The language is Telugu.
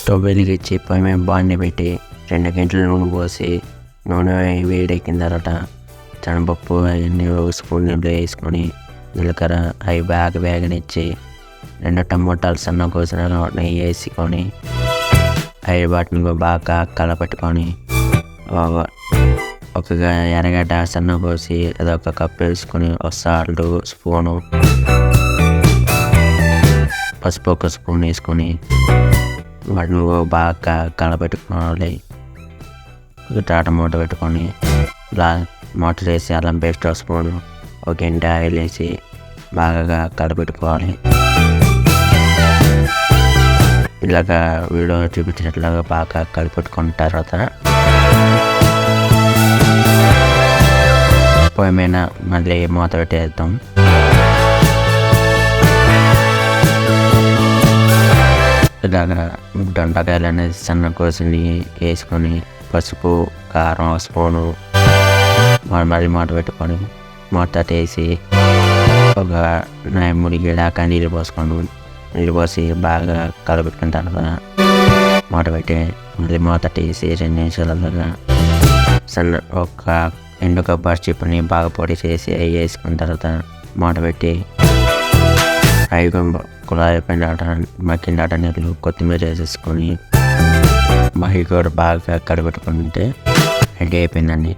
స్టవ్ వెలిగించి పొయ్యి మీద బాండి పెట్టి 2 గంటలు నూనె పోసి నూనె వేడెక్కిన తర్వాత శనగపప్పు అవన్నీ ఒక స్పూన్ నీళ్ళు వేసుకొని జీలకర్ర అవి బాగా వేగనిచ్చి 2 టమోటాలు సన్న కోసిన నెయ్యి వేసుకొని అవి వాటిని బాగా కలపెట్టుకొని ఒక ఎర్రగడ్డ సన్న కోసి అదొక కప్పు వేసుకొని ఒక సాల్ట్ స్పూను పసుపు ఒక స్పూన్ వేసుకొని వాటిని బాగా కలపెట్టుకోవాలి. టమాటో పెట్టుకొని మూత వేసి అల్లం పేస్ట్ ఒక స్పూను ఒక గంట ఆయిల్ వేసి బాగా కలపెట్టుకోవాలి. ఇలాగా వీడియో చూపించినట్లుగా బాగా కలిపెట్టుకున్న తర్వాత పొయ్యి మీద మళ్ళీ మూత పెట్టేద్దాం. ఇలాగా దొండకాయలు అనేది సన్న కోసింది వేసుకొని పసుపు కారం ఒక స్పూను మళ్ళీ మూత పెట్టుకొని మూత వేసి ఒక 3 గిడాక నీళ్ళు పోసి బాగా కలపెట్టుకున్న తర్వాత మూత పెట్టి మళ్ళీ మూత వేసి 2 నిమిషాలుగా సన్న ఒక ఎండు కొబ్బరి చిప్పని బాగా పొడి చేసి అవి వేసుకున్న తర్వాత మూత పెట్టి కుళాయి పైన మక్కిన నీళ్ళు కొత్తిమీర వేసేసుకొని మహి కూడా బాగా కడపెట్టుకుంటే రెడీ అయిపోయిందండి.